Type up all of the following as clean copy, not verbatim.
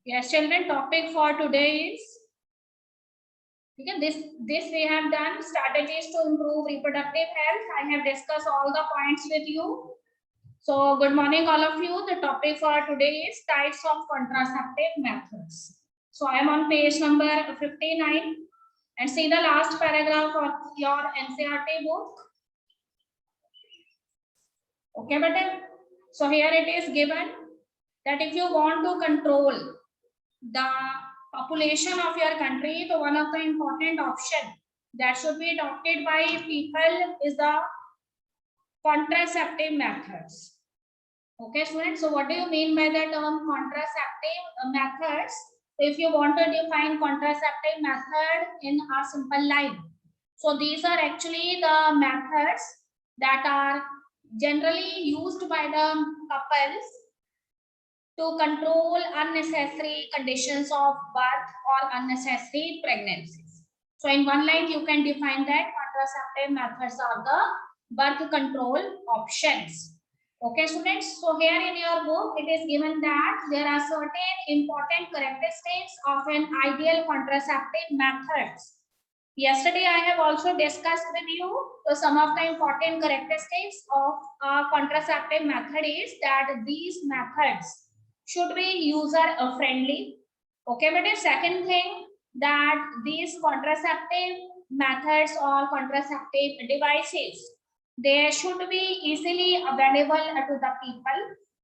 Yes, children, topic for today is this we have done strategies to improve reproductive health. I have discussed all the points with you. So good morning all of you. The topic for today is types of contraceptive methods. So I am on page number 59 and see the last paragraph of your NCERT book. Okay, but so here it is given that if you want to control the population of your country, so one of the important option that should be adopted by people is the contraceptive methods. Okay, students. So what do you mean by the term contraceptive methods? If you want to define contraceptive method in a simple line, so these are actually the methods that are generally used by the couples to control unnecessary conditions of birth or unnecessary pregnancies. So in one line, you can define that contraceptive methods are the birth control options. Okay, students. So here in your book, it is given that there are certain important characteristics of an ideal contraceptive methods. Yesterday, I have also discussed with you some of the important characteristics of a contraceptive method is that these methods should be user friendly. Okay, but the second thing that these contraceptive methods or contraceptive devices, they should be easily available to the people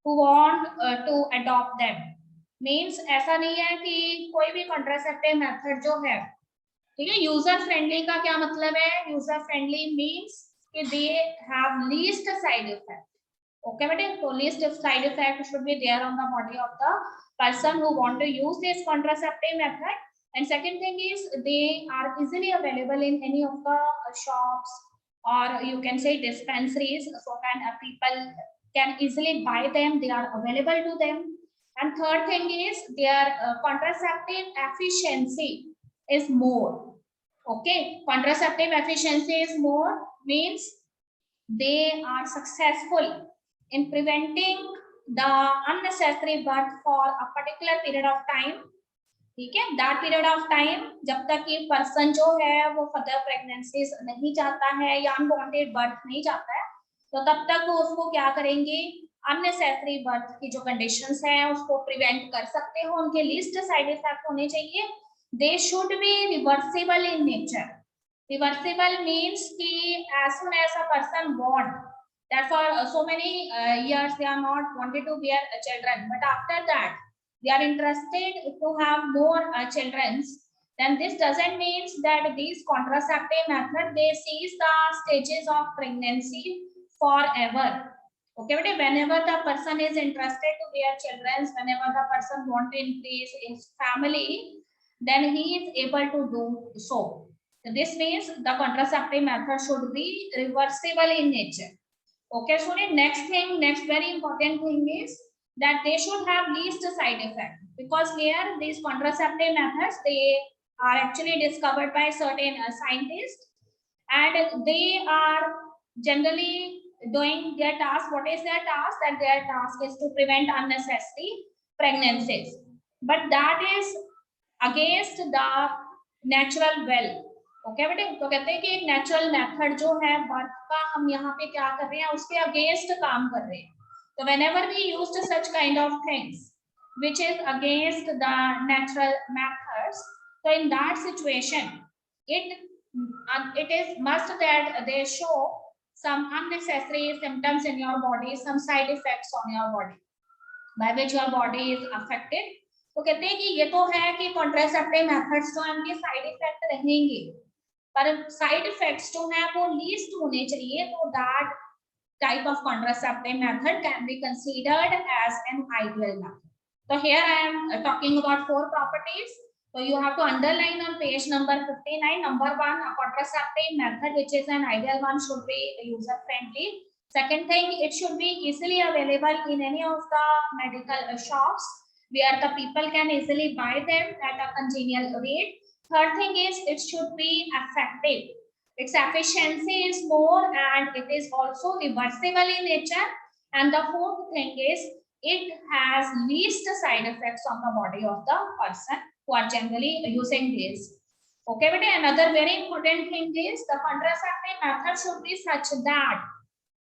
who want to adopt them. Means ऐसा नहीं है कि कोई भी contraceptive method जो है, ठीक है, यूजर फ्रेंडली का क्या मतलब है? यूजर फ्रेंडली मींस कि they have least side effect. Okay, but so least side effect should be there on the body of the person who want to use this contraceptive method. And second thing is they are easily available in any of the shops or you can say dispensaries. So people can easily buy them. They are available to them. And third thing is their contraceptive efficiency is more. Okay, contraceptive efficiency is more means they are successful in preventing the unnecessary birth for a particular period of time. ठीक है, that period of time जब तक कि person जो है वो further pregnancies नहीं चाहता है या अनवांटेड बर्थ नहीं चाहता है, तो तब तक वो उसको क्या करेंगे, अननेसेसरी बर्थ की जो कंडीशंस हैं उसको प्रिवेंट कर सकते हो. उनके लिस्ट साइड इफेक्ट होने चाहिए. They should be reversible in nature. Reversible means कि as soon as a person want that for so many years they are not wanted to bear children, but after that they are interested to have more children, then this doesn't mean that these contraceptive method they cease the stages of pregnancy forever. Okay, but whenever the person is interested to bear children, whenever the person want to increase his family, then he is able to do so. This means the contraceptive method should be reversible in nature. Okay, student. Next thing, next very important thing is that they should have least side effect, because here these contraceptive methods they are actually discovered by certain scientists, and they are generally doing their task. What is their task? That their task is to prevent unnecessary pregnancies, but that is against the natural well. Okay बेटे, तो कहते हैं कि एक natural method जो है birth का हम यहाँ पे क्या कर रहे हैं, उसके अगेंस्ट काम कर रहे हैं. तो whenever we used such kind of things which is against the natural methods, so in that situation it is must that they show some unnecessary symptoms in your body, some side effects on your body by which your body is affected. तो कहते हैं कि ये तो है कि contraceptive methods जो उनके साइड इफेक्ट रहेंगे, पर साइड इफेक्ट्स जो है वो लीस्ट होने चाहिए. तो that type of contraceptive method can be considered as an ideal method. So here I am talking about 4 properties. So you have to underline on page number 59. Number 1, a contraceptive method which is an ideal one should be user friendly. Second thing, it should be easily available in any of the medical shops where the people can easily buy them at a congenial rate. Third thing is it should be effective. Its efficiency is more and it is also reversible in nature. And the fourth thing is it has least side effects on the body of the person who are generally using this. Okay, but another very important thing is the contraceptive method should be such that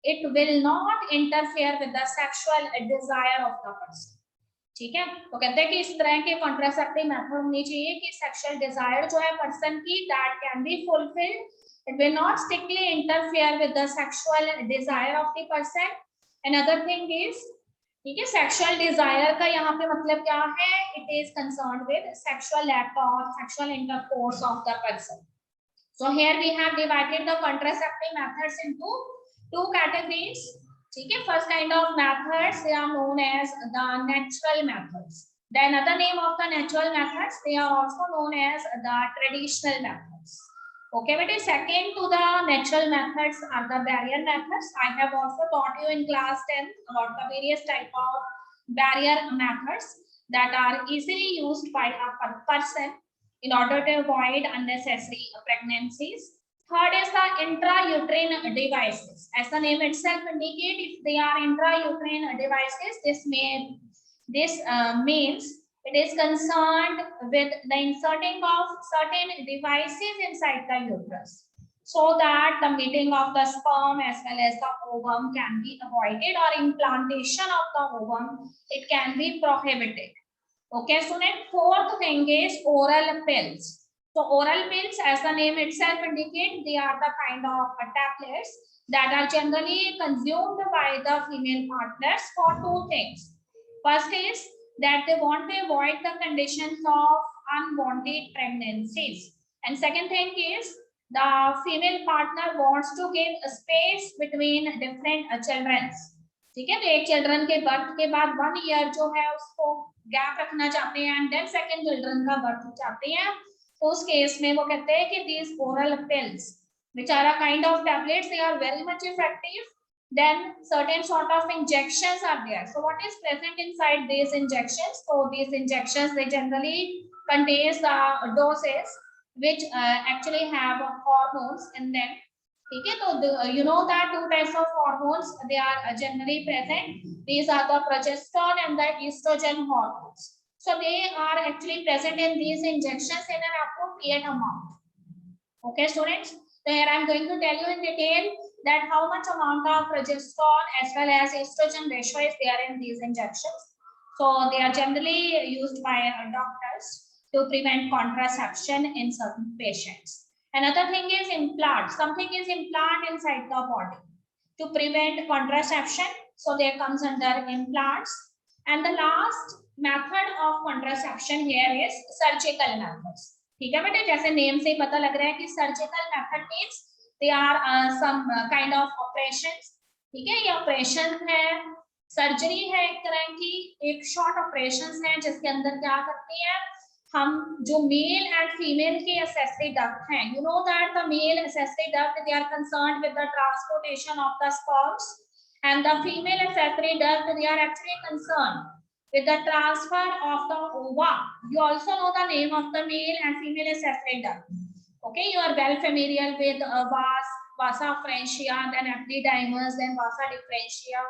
it will not interfere with the sexual desire of the person. ठीक है, तो कहते हैं कि इस तरह के contraceptive method होनी चाहिए कि सेक्सुअल डिजायर जो है पर्सन की that can be fulfilled, it will not strictly interfere with the sexual desire of the person. Another thing is, ठीक है, सेक्सुअल डिजायर का यहाँ पे मतलब क्या है, it is concerned with sexual act और sexual intercourse of the person. So here we have divided the contraceptive methods into two categories. ठीक है, first kind of methods they are known as the natural methods. The another name of the natural methods they are also known as the traditional methods. Okay, but second to the natural methods are the barrier methods. I have also taught you in class 10 about the various type of barrier methods that are easily used by a person in order to avoid unnecessary pregnancies. Third is the intrauterine devices. As the name itself indicates, if they are intrauterine devices, this means it is concerned with the inserting of certain devices inside the uterus, so that the meeting of the sperm as well as the ovum can be avoided, or implantation of the ovum, it can be prohibited. Okay, student. Fourth thing is oral pills. So oral pills, as the name itself indicates, they are the kind of tablets that are generally consumed by the female partners for two things. First is that they want to avoid the conditions of unwanted pregnancies, and second thing is the female partner wants to give a space between different children. ठीक है, तो एक children के birth के बाद 1 year जो है उसको गैप रखना चाहते हैं एंड देन सेकंड चिल्ड्रन का बर्थ चाहते हैं, तो उस केस में वो कहते हैं कि these oral pills which are a kind of tablets, they are very much effective. Then certain sort of injections are there. So what is present inside these injections? So these injections they generally contains the doses which actually have hormones in them. ठीक है, तो you know that two types of hormones they are generally present. These are the progesterone and the estrogen hormones. So they are actually present in these injections in an appropriate amount. Okay, students. So here I am going to tell you in detail that how much amount of progesterone as well as estrogen ratio is there in these injections. So they are generally used by doctors to prevent contraception in certain patients. Another thing is implant. Something is implant inside the body to prevent contraception. So there comes under implants. And the last method of contraception here is surgical methods. ठीक है बेटे, जैसे name से ही पता लग रहा है कि surgical method means they are some kind of operations. ठीक है, ये ऑपरेशन है, सर्जरी है एक तरह की, एक शॉर्ट ऑपरेशंस है जिसके अंदर क्या करते हैं हम, जो मेल एंड फीमेल के accessory duct हैं, you know that the male accessory duct they are concerned with the transportation of the sperms, and the female accessory duct they are actually concerned with the transfer of the ova. You also know the name of the male and female accessory duct. Okay, you are well familiar with vasa francia, then epididymis, then vasa differentia.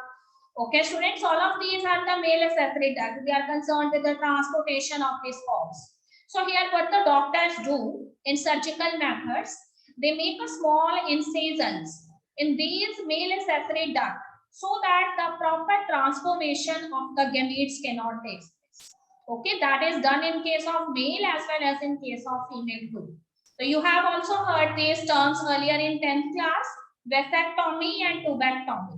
Okay, students, all of these are the male accessory duct. They are concerned with the transportation of the sperms. So here what the doctors do in surgical methods, they make a small incisions in these male accessory duct so that the proper transformation of the gametes cannot take place. Okay, that is done in case of male as well as in case of female too. So you have also heard these terms earlier in 10th class, vasectomy and tubectomy.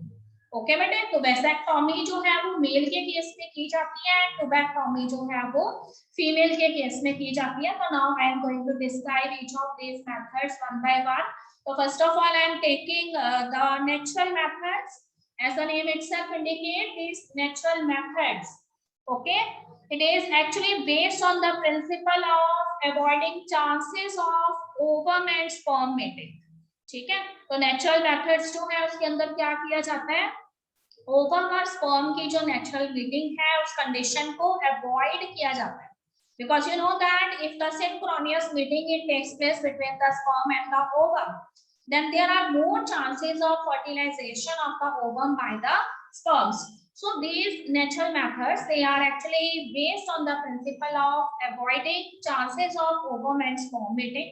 Okay बेटे, तो vasectomy जो है वो mail के case में की जाती है, ट्यूबेक्टोमी जो है वो फीमेल के केस में की जाती है. तो now I am going to describe each of these methods one by one. तो first of all I am taking the natural methods. As the name itself indicate, these natural methods, okay, it is actually based on the principle of avoiding chances of ovum and sperm mating. ठीक है, तो natural methods जो है उसके अंदर क्या किया जाता है, ओवम और स्पर्म की जो नेचुरल मीटिंग है उस कंडीशन को अवॉइड किया जाता है, because you know that if the synchronous meeting it takes place between the sperm and the ovum, then there are more chances of fertilization of the ovum by the sperms. So these natural methods, they are actually based on the principle of avoiding chances of ovum and sperm meeting.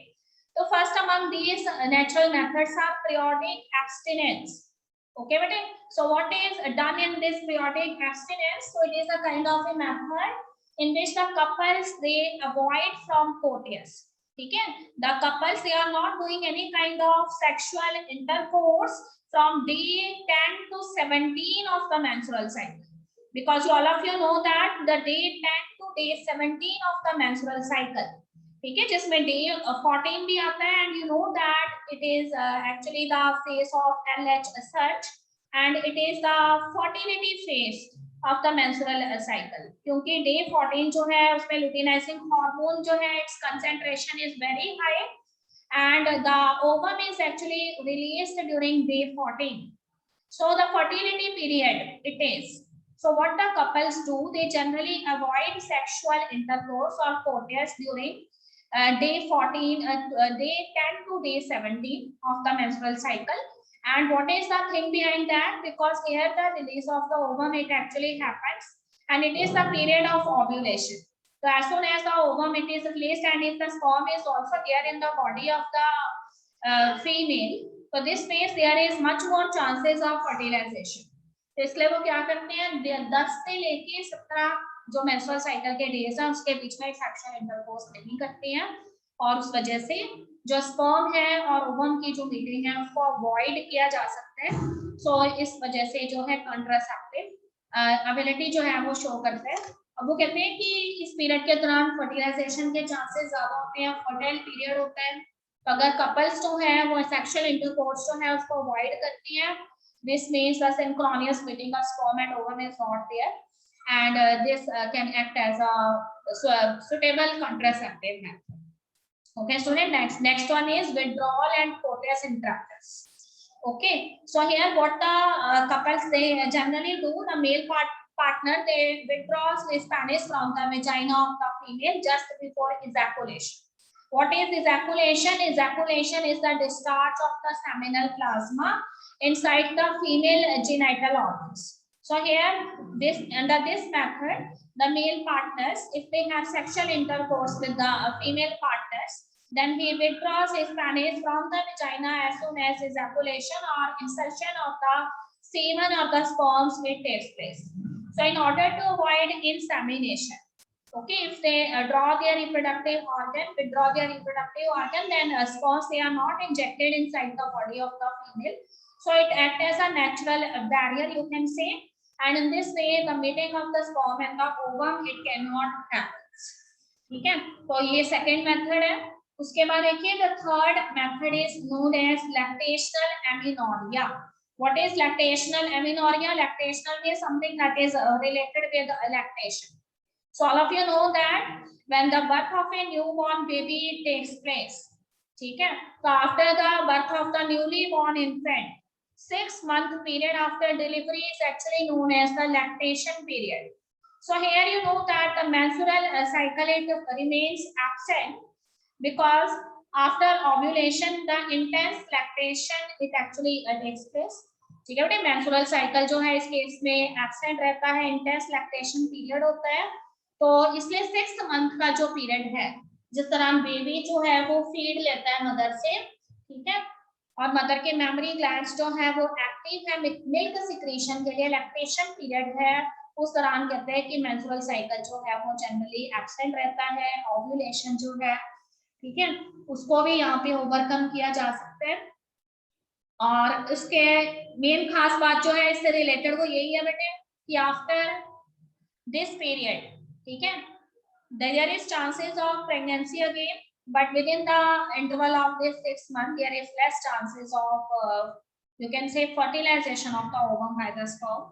So first among these natural methods are periodic abstinence. Okay, but so what is done in this periodic abstinence? So it is a kind of a method in which the couples they avoid from coitus. Okay, the couples they are not doing any kind of sexual intercourse from day 10 to 17 of the menstrual cycle, because all of you know that the day 10 to day 17 of the menstrual cycle, ठीक है, जिसमें day 14 भी आता है, and you know that it is actually the phase of LH surge and it is the fertility phase of the menstrual cycle, क्योंकि day 14 जो है उसमें luteinizing hormone जो है its concentration is very high and the ovum is actually released during day 14. So the fertility period it is. So what the couples do, they generally avoid sexual intercourse or coitus during day 14, day 10 to day 17 of the menstrual cycle. And what is the thing behind that? Because here the release of the ovum it actually happens and it is the period of ovulation. So as soon as the ovum it is released and if the sperm is also there in the body of the female, so this means there is much more chances of fertilization. तो इसलिए वो क्या करते हैं 10 से लेके 17 जो menstrual cycle के डेज हैं उसके बीच में सेक्सुअल इंटरकोर्स नहीं करते हैं और उस वजह से जो स्पर्म है और ओवम की जो मीटिंग है उसको अवॉइड किया जा सकता है. सो इस वजह से जो है कॉन्ट्रासेप्टिव एबिलिटी जो है वो शो करता है. अब वो कहते हैं कि इस पीरियड के दौरान फर्टिलाइजेशन के चांसेस ज्यादा होते हैं, फर्टाइल पीरियड होता है. तो अगर कपल्स जो है वो सेक्सुअल इंटरकोर्स जो है उसको अवॉइड करती हैं, this means the synchronous meeting of sperm and ovum is not there and this can act as a suitable contraceptive method. Okay, student, next one is withdrawal and coitus interruptus. Okay, so here what the couples they generally do, the male partner they withdraws his penis from the vagina of the female just before ejaculation. What is ejaculation? Ejaculation is the discharge of the seminal plasma inside the female genital organs. So here under this method the male partners, if they have sexual intercourse with the female partners, then he withdraws his penis from the vagina as soon as ejaculation or insertion of the semen or the sperms will take place. So in order to avoid insemination, okay, if they withdraw their reproductive organ, then sperms they are not injected inside the body of the female. So it acts as a natural barrier, you can say, and in this way the meeting of the sperm and the ovum it cannot happen. ठीक है, तो ये second method है. उसके बाद देखिए the third method is known as lactational amenorrhea. What is lactational amenorrhea? Lactational means something that is related with lactation. So all of you know that when the birth of a newborn baby takes place, ठीक है, so after the birth of the newly born infant, 6-month period after delivery is actually known as the lactation period. So here you know that the menstrual cycle it remains absent because after ovulation the intense lactation it actually takes place. ठीक है बेटे, menstrual cycle जो है इस case में absent रहता है, intense lactation period होता है. तो इसलिए 6th मंथ का जो पीरियड है जिस दौरान बेबी जो है वो फीड लेता है मदर से, ठीक है, और मदर के मेमोरी ग्लैंड्स जो है वो एक्टिव है मिल्क सिक्रीशन के लिए, लैक्टेशन पीरियड है, उस दौरान कहते हैं कि मेंस्ट्रुअल साइकिल जो है वो जनरली एब्सेंट रहता है. ओव्यूलेशन जो है, ठीक है, उसको भी यहाँ पे ओवरकम किया जा सकता है. और उसके मेन खास बात जो है इससे रिलेटेड वो यही है बेटे कि आफ्टर दिस पीरियड, ठीक है, there is chances of pregnancy again, but within the interval of this 6 months there is less chances of you can say fertilization of the ovum by the sperm.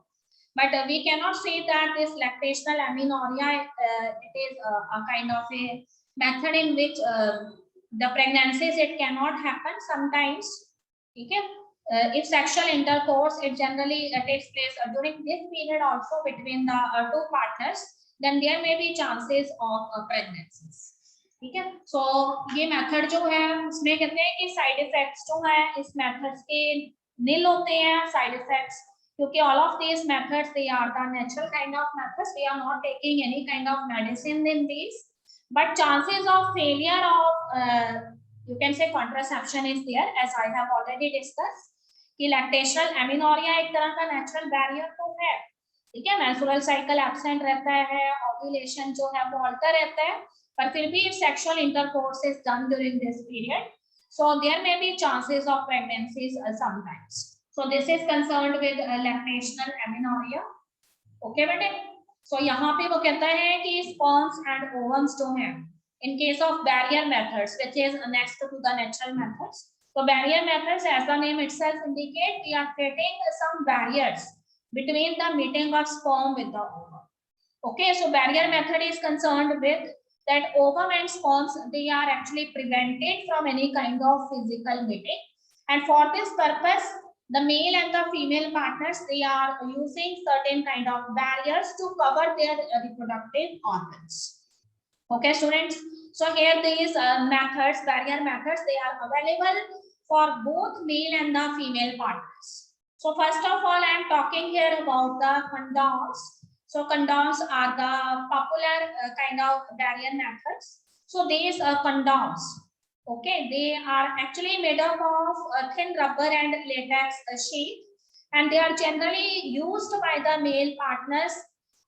But we cannot say that this lactational amenorrhea it is a kind of a method in which the pregnancies it cannot happen sometimes, ठीक है. If sexual intercourse it generally takes place during this period also between the two partners, then there may be chances of pregnancies. ठीक है, so ये method जो है उसमें कहते हैं कि साइड इफेक्ट्स जो है इस मेथड्स के नील होते हैं. साइड इफेक्ट्स क्योंकि all of these methods they are the natural kind of methods. We are not taking any kind of medicine in these, but chances of failure of you can say contraception is there, as I have already discussed कि lactational amenorrhea एक तरह का natural barrier तो है, ठीक है. menstrual cycle absent रहता है, ovulation जो है वो alter रहता है, पर फिर भी sexual intercourse is done during this period, so there may be chances of pregnancies sometimes. So this is concerned with lactational amenorrhea. Okay बेटे, so यहाँ पे वो कहता है कि sperms and ovums जो हैं in case of barrier methods which is next to the natural methods. So barrier methods, as the name itself indicate, we are creating some barriers between the meeting of sperm with the ovum. Okay, so barrier method is concerned with that ovum and sperms they are actually prevented from any kind of physical meeting, and for this purpose the male and the female partners they are using certain kind of barriers to cover their reproductive organs. Okay students, so here these methods, barrier methods, they are available for both male and the female partners. So first of all I am talking here about the condoms. So condoms are the popular kind of barrier methods. So these condoms, okay, they are actually made up of thin rubber and latex sheet, and they are generally used by the male partners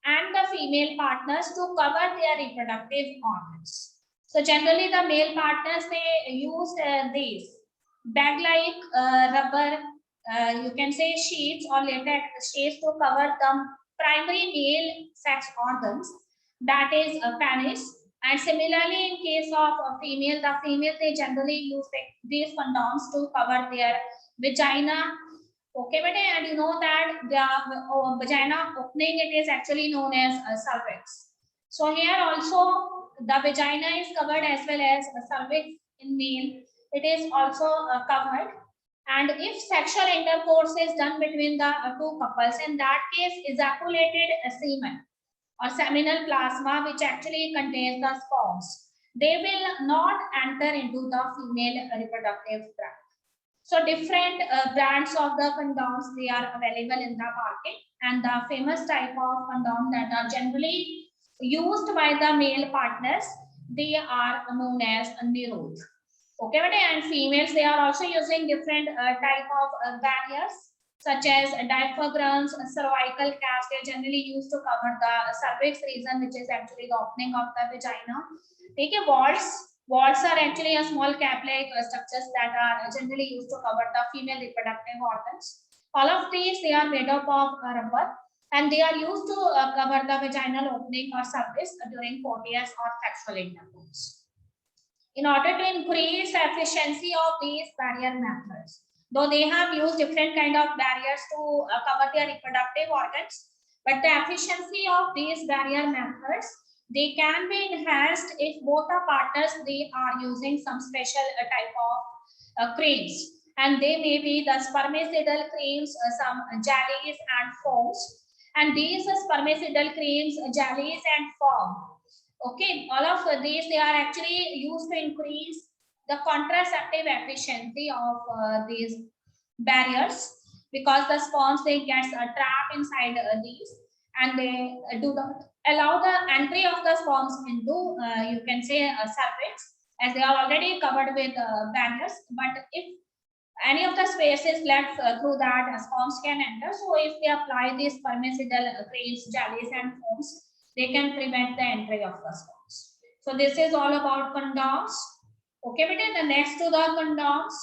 and the female partners to cover their reproductive organs. So generally the male partners they use these bag like rubber you can say sheets or latex sheets to cover the primary male sex organs, that is penis. And similarly in case of female, the female they generally use these condoms to cover their vagina. Okay bete, and you know that the vagina opening it is actually known as cervix. So here also the vagina is covered as well as cervix in male, it is also covered. And if sexual intercourse is done between the two couples, in that case ejaculated semen or seminal plasma which actually contains the sperms, they will not enter into the female reproductive tract. So different brands of the condoms they are available in the market, and the famous type of condom that are generally used by the male partners, they are known as Nirodh. Okay, and females they are also using different type of barriers such as diaphragms, cervical caps. They are generally used to cover the cervix region, which is actually the opening of the vagina. Take a Warts are actually a small cap-like structures that are generally used to cover the female reproductive organs. All of these they are made up of rubber, and they are used to cover the vaginal opening or cervix during coitus or sexual intercourse. In order to increase the efficiency of these barrier methods, though they have used different kind of barriers to cover their reproductive organs, but the efficiency of these barrier methods they can be enhanced if both the partners they are using some special type of creams, and they may be the spermicidal creams, some jellies and foams, and these spermicidal creams, jellies and foam, okay, all of these they are actually used to increase the contraceptive efficiency of these barriers, because the sperms they get trapped inside these, and they do not allow the entry of the sperms into you can say cervix, as they are already covered with barriers. But if any of the space is left through that sperms can enter, so if they apply these spermicidal creams, jellies and foams, they can prevent the entry of the sperms. So this is all about condoms. Okay, but the next to the condoms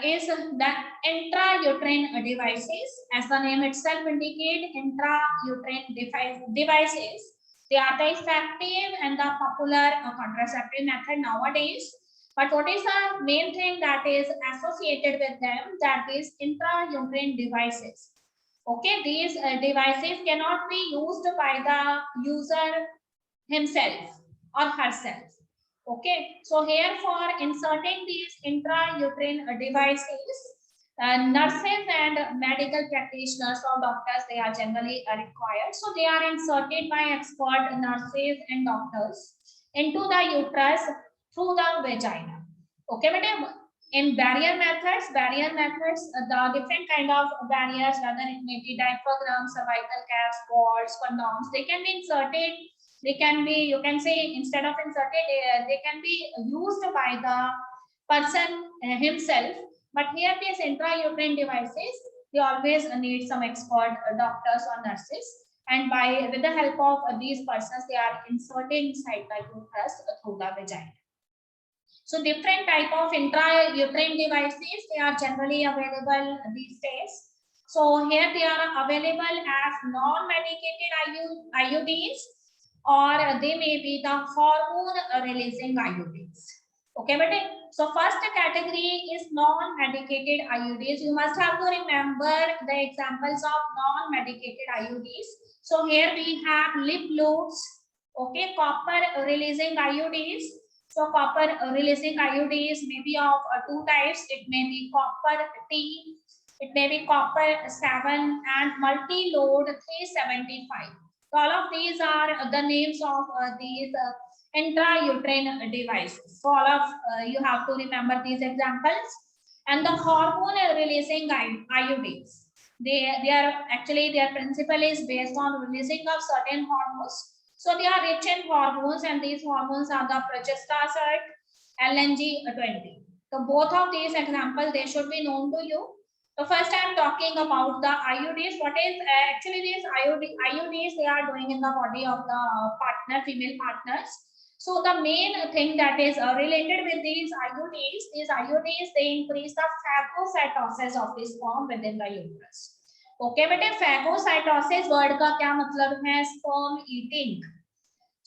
is the intrauterine devices. As the name itself indicates, intrauterine devices. They are the effective and the popular contraceptive method nowadays. But what is the main thing that is associated with them? That is intrauterine devices. Okay, these devices cannot be used by the user himself or herself. Okay, so here for inserting these intrauterine devices, nurses and medical practitioners or doctors they are generally required. So they are inserted by expert nurses and doctors into the uterus through the vagina. Okay, madam. In barrier methods, the different kind of barriers, whether it may be diaphragm, cervical caps, walls, condoms, they can be inserted. They can be, you can say, instead of inserted, they can be used by the person himself. But here, these intrauterine devices, they always need some expert doctors or nurses, and with the help of these persons, they are inserted inside the uterus through the vagina. So different type of intrauterine devices, they are generally available these days. So here they are available as non-medicated IUDs, or they may be the hormone releasing IUDs. Okay, but so first category is non-medicated IUDs. You must have to remember the examples of non-medicated IUDs. So here we have lip loops, okay, copper releasing IUDs. So copper releasing IUDs may be of two types. It may be copper T, it may be copper 7 and multi-load 375. So all of these are the names of these intrauterine devices. So all of you have to remember these examples. And the hormone releasing IUDs, they are actually, their principle is based on releasing of certain hormones. So they are rich in hormones, and these hormones are the progestasert, LNG20. So both of these examples, they should be known to you. So first I am talking about the IUDs. What is actually these IUDs they are doing in the body of the partner, female partners. So the main thing that is related with these IUDs, they increase the phagocytosis of the sperm within the uterus. Okay बेटे, phagocytosis word का क्या मतलब है? Sperm eating,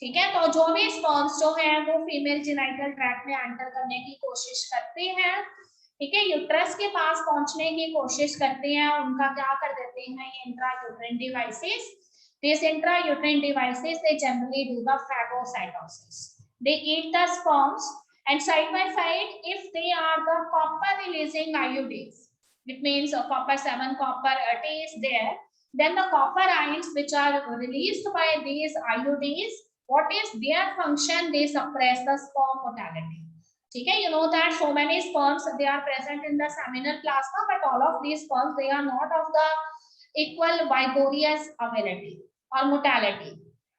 ठीक है। तो जो भी स्पर्म्स जो है वो फीमेल जेनिटल ट्रैक्ट में एंटर करने की कोशिश करते हैं, ठीक है, यूट्रस के पास पहुंचने की कोशिश करते हैं, उनका क्या कर देते हैं ये intrauterine devices. These intrauterine devices, they generally do the phagocytosis. They eat the sperms, and side by side, if they are the copper releasing IUDs, it means copper 7, copper T is there, then the copper ions which are released by these IUDs, what is their function? They suppress the sperm motility. Okay, you know that so many sperms, they are present in the seminal plasma, but all of these sperms, they are not of the equal vigorous availability और mortality,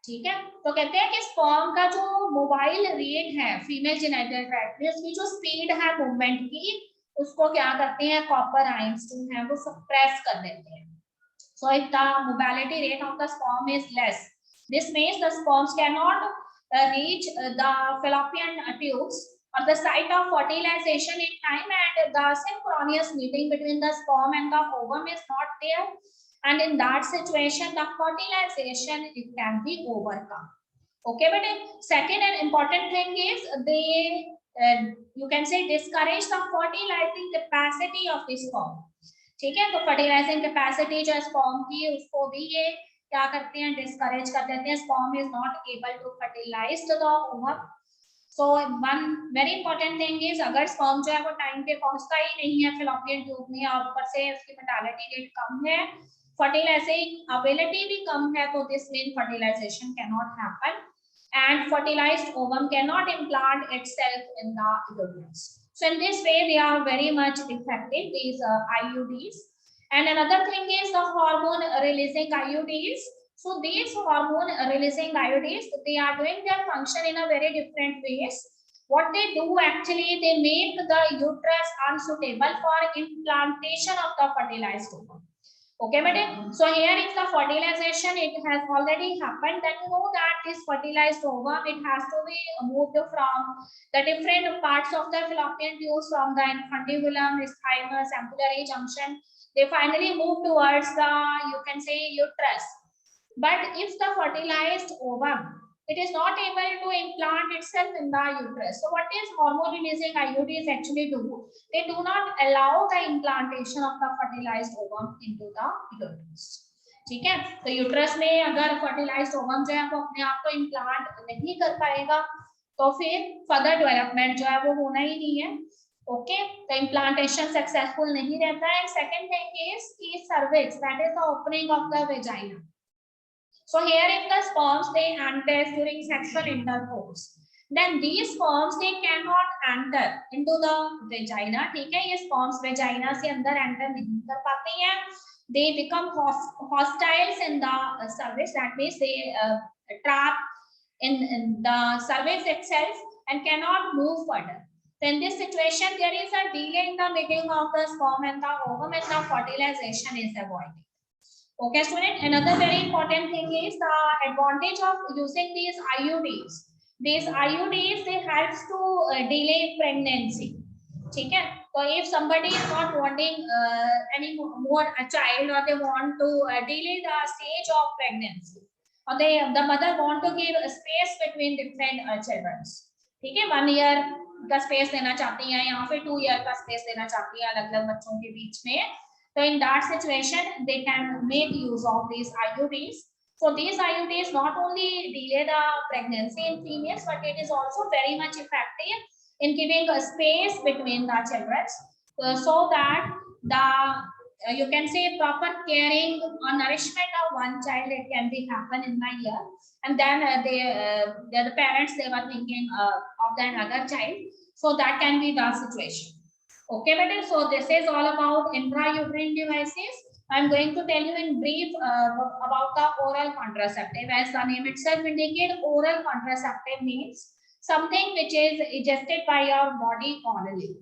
ठीक है। तो कहते हैं कि sperm का जो mobile rate है फीमेल जेनिटल ट्रैक्ट में, उसकी जो स्पीड है मूवमेंट की, उसको क्या करते हैं कॉपर आयंस जो है वो सप्रेस कर देते हैं। So if the mobility rate of the sperm is less, this means the sperms can not reach the fallopian tubes or the site of fertilization in time, and the synchronous meeting between the sperm and the ovum is not there. And in that situation, the fertilization, it can be overcome. Okay, but second and important thing is they you can say discourage the fertilizing capacity of the sperm. ठीक है, तो fertilizing capacity जो sperm की, उसको भी ये क्या करते हैं, discourage कर देते हैं। Sperm is not able to fertilize the ovum. So one very important thing is अगर sperm जो है वो टाइम पे पहुंचता ही नहीं है fallopian tube में, और ऊपर से उसकी mortality rate कम है, fertilizing ability भी कम है, तो this means fertilization cannot happen, and fertilized ovum cannot implant itself in the uterus. So in this way they are very much effective, these IUDs. And another thing is the hormone releasing IUDs. So these hormone releasing IUDs, they are doing their function in a very different ways. What they do actually, they make the uterus unsuitable for implantation of the fertilized ovum. Okay, but so here if the fertilization it has already happened, then you know that this fertilized ovum, it has to be moved from the different parts of the fallopian tubes, from the infundibulum, isthmus, ampullary junction, they finally move towards the, you can say, uterus. But if the fertilized ovum, it is not able to implant itself in the uterus, so what is hormone releasing IUDs actually do? They do not allow the implantation of the fertilized ovum into the uterus. ठीक है, तो uterus में अगर fertilised ovum जो है वो अपने आप को इम्प्लांट नहीं कर पाएगा, तो फिर फर्दर डेवलपमेंट जो है वो होना ही नहीं है। ओके, तो इम्प्लांटेशन सक्सेसफुल नहीं रहता है। सेकंड थिंग इज की cervix, that is the opening of the vagina. So here if the sperms they enter during sexual intercourse, then these sperms they cannot enter into the vagina. ठीक है, ये sperms vagina से अंदर enter नहीं कर पाते हैं. They become hostiles in the cervix. That means they trap in the cervix itself and cannot move further. So in this situation, there is a delay in the making of the sperm and the ovum, and the fertilization is avoided. Okay, student. Another very important thing is the advantage of using these IUDs. These IUDs they helps to delay pregnancy. ठीक है. So if somebody is not wanting any more a child, or they want to delay the stage of pregnancy, or the mother want to give a space between different children. ठीक है, 1 year का space देना चाहती हैं या फिर 2 year का space देना चाहती हैं अलग अलग बच्चों के बीच में. So in that situation, they can make use of these IUDs. So these IUDs not only delay the pregnancy in females, but it is also very much effective in giving a space between the children, so that the you can say proper caring or nourishment of one child it can be happen in the year, and then the parents they were thinking of another child, so that can be the situation. Okay, madam. So this is all about intrauterine devices. I'm going to tell you in brief about the oral contraceptive. As the name itself indicates, oral contraceptive means something which is ingested by your body orally.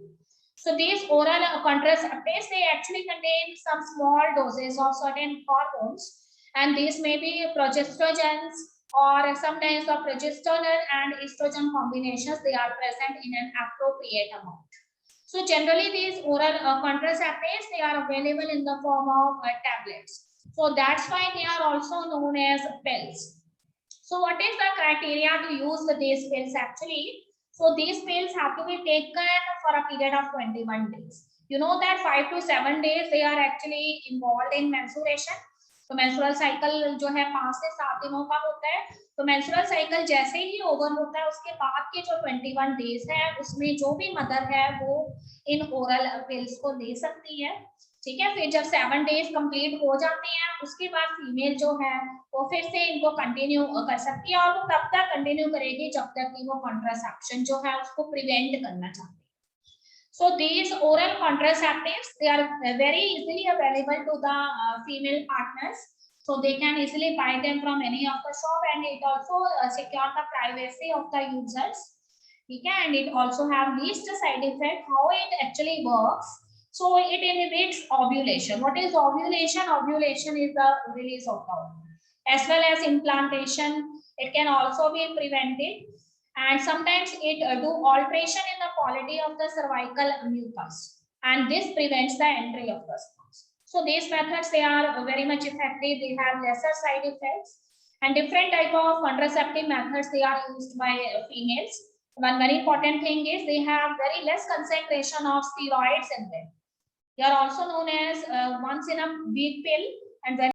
So these oral contraceptives they actually contain some small doses of certain hormones, and these may be progestogens or sometimes the progesterone and estrogen combinations. They are present in an appropriate amount. So generally these oral contraceptives they are available in the form of tablets. So that's why they are also known as pills. So what is the criteria to use these pills actually? So these pills have to be taken for a period of 21 days. You know that 5 to 7 days they are actually involved in menstruation. तो menstrual cycle जो है 5 से 7 दिनों का होता है. तो menstrual cycle जैसे ही ओवर होता है उसके बाद के जो 21 डेज है उसमें जो भी मदर है वो इन ओरल पिल्स को ले सकती है. ठीक है, फिर जब 7 डेज कंप्लीट हो जाते हैं उसके बाद फीमेल जो है वो फिर से इनको कंटिन्यू कर सकती है, और वो तब तक कंटिन्यू करेगी जब तक कि वो कॉन्ट्रासेप्शन जो है उसको प्रिवेंट करना चाहती है. So these oral contraceptives they are very easily available to the female partners. So they can easily buy them from any of the shop, and it also secure the privacy of the users. Okay, and it also have least side effect. How it actually works? So it inhibits ovulation. What is ovulation? Ovulation is the release of the ovum. As well as implantation, it can also be prevented. And sometimes it do alteration in the quality of the cervical mucus, and this prevents the entry of the sperms. So these methods they are very much effective. They have lesser side effects, and different type of contraceptive methods they are used by females. One very important thing is they have very less concentration of steroids in them. They are also known as once in a week pill, and very